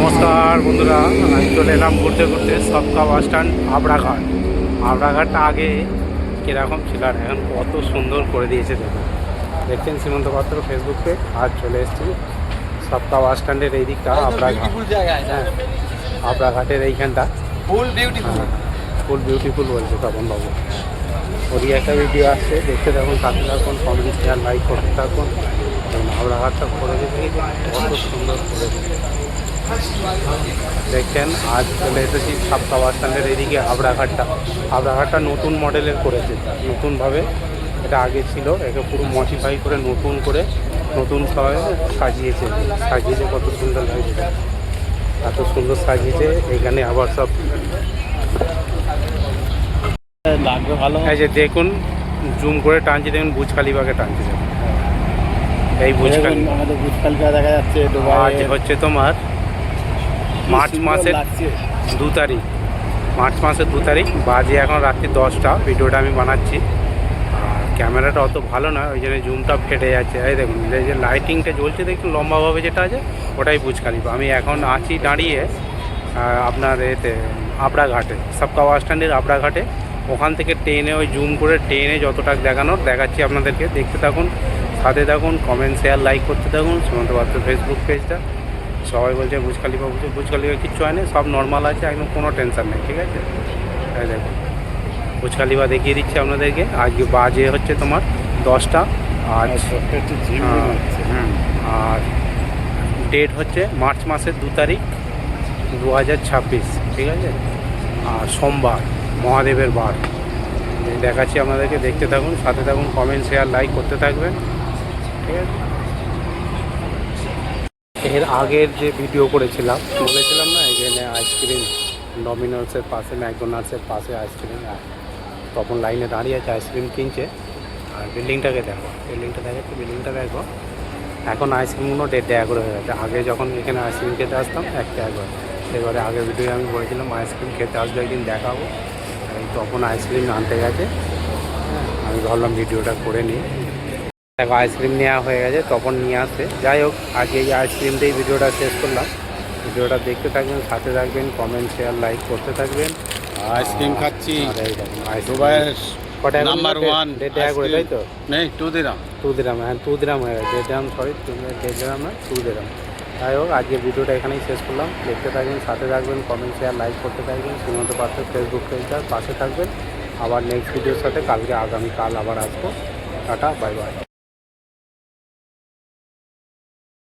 নমস্কার বন্ধুরা, আমি চলে এলাম ঘুরতে ঘুরতে সবকা বাস স্ট্যান্ড আবড়াঘাট। আবড়াঘাটটা আগে কীরকম ছিল আর এখন কত সুন্দর করে দিয়েছে দেখুন। দেখছেন সীমন্ত পাত্র ফেসবুক পেজ। আজ চলে এসেছি সবকা বাস স্ট্যান্ডের এই দিকটা আবড়াঘাট। হ্যাঁ, আবড়াঘাটের এইখানটা ফুল বিউটিফুল, ফুল বিউটিফুল বলছে তপন বাবু। ওরই একটা ভিডিও আসছে, দেখতে থাকুন, সাথে থাকুন, কমেন্ট শেয়ার লাইক করতে থাকুন। আবড়াঘাটটা করে দিতে কত সুন্দর করে দিয়েছে দেখছেন। আজ চলে এসেছি সাবকা বাস স্ট্যান্ডের এদিকে আবড়াঘাটটা নতুন মডেলের করেছে, নতুনভাবে। এটা আগে ছিল, একে পুরো মডিফাই করে নতুন সবাই সাজিয়েছে কত সুন্দর লাগছে, এত সুন্দর সাজিয়েছে। এখানে আবার সব লাগবে ভালো। এই যে দেখুন, জুম করে টানছি, দেখুন বুর্জ খলিফাকে টানছি দেখুন। এই বুর্জ খলিফা আমাদের বুর্জ খলিফা দেখা যাচ্ছে। আজ হচ্ছে তোমার মার্চ মাসের 2 তারিখ, মার্চ মাসের 2 তারিখ, বাজে এখন রাত্রি 10টা। ভিডিওটা আমি বানাচ্ছি, আর ক্যামেরাটা অত ভালো না, ওই জন্য জুমটা ফেটে যাচ্ছে। এই দেখুন, এই যে লাইটিংটা জ্বলছে দেখুন লম্বাভাবে যেটা আছে, ওটাই বুর্জ খলিফা। আমি এখন আছি দাঁড়িয়ে আপনার এতে আবড়াঘাটে, সবকা বাস স্ট্যান্ডের আবড়াঘাটে। ওখান থেকে ট্রেনে ওই জুম করে ট্রেনে যতটা দেখানোর দেখাচ্ছি আপনাদেরকে, দেখতে থাকুন, সাথে থাকুন, কমেন্ট শেয়ার লাইক করতে থাকুন। সীমন্ত পাত্র ফেসবুক পেজটা। সবাই বলছে বুর্জ খলিফা, বুর্জ খলিফা কিচ্ছু হয় না, সব নর্মাল আছে, একদম কোনো টেনশন নেই, ঠিক আছে। এই দেখুন বুর্জ খলিফা দেখিয়ে দিচ্ছি আপনাদেরকে। আজকে বাজে হচ্ছে তোমার 10টা। আজ আর ডেট হচ্ছে মার্চ মাসের 2 তারিখ 2026, ঠিক আছে। আর সোমবার, মহাদেবের বার। দেখাচ্ছি আপনাদেরকে, দেখতে থাকুন, সাথে থাকুন, কমেন্ট শেয়ার লাইক করতে থাকবেন, ঠিক আছে। এর আগের যে ভিডিও করেছিলাম, বলেছিলাম না এখানে আইসক্রিম, ডমিনোসের পাশে, ম্যাকডোনাল্ডসের পাশে আইসক্রিম, তখন লাইনে দাঁড়িয়ে আছে, আইসক্রিম কিনছে। আর বিল্ডিংটাকে দেখো, বিল্ডিংটা দেখো। এখন আইসক্রিমগুলো 1.5 টাকা করে হয়ে গেছে। আগে যখন এখানে আইসক্রিম খেতে আসতাম 1 টাকা করে। এবারে আগের ভিডিও আমি বলেছিলাম আইসক্রিম খেতে আসলে একদিন দেখাবো। এই তখন আইসক্রিম আনতে গেছে, আমি ভাবলাম ভিডিওটা করে নিই। দেখো আইসক্রিম নেওয়া হয়ে গেছে, তখন নিয়ে আসে। যাই হোক, আজকে এই আইসক্রিম দিয়েই ভিডিওটা শেষ করলাম। ভিডিওটা দেখতে থাকবেন, সাথে থাকবেন, কমেন্ট শেয়ার লাইক করতে থাকবেন। আইসক্রিম খাচ্ছি, আর এই দেখুন দুবাইয়ের কটা নাম্বার 1 1.5 টাকা করে, তাই তো? নেই 2 দিরাম। 2 দিরাম, হ্যাঁ 2 দিরাম হয়ে গেছে। 1.5 দিরাম, সরি 1.5 দিরাম না, 2 দিরাম। যাই হোক, আজকে ভিডিওটা এখানেই শেষ করলাম। দেখতে থাকবেন, সাথে থাকবেন, কমেন্ট শেয়ার লাইক করতে থাকবেন। সীমন্ত পাত্র ফেসবুক পেজটার পাশে থাকবেন। আবার নেক্সট ভিডিওর সাথে আগামীকাল আবার আসবো। Tata, bye bye.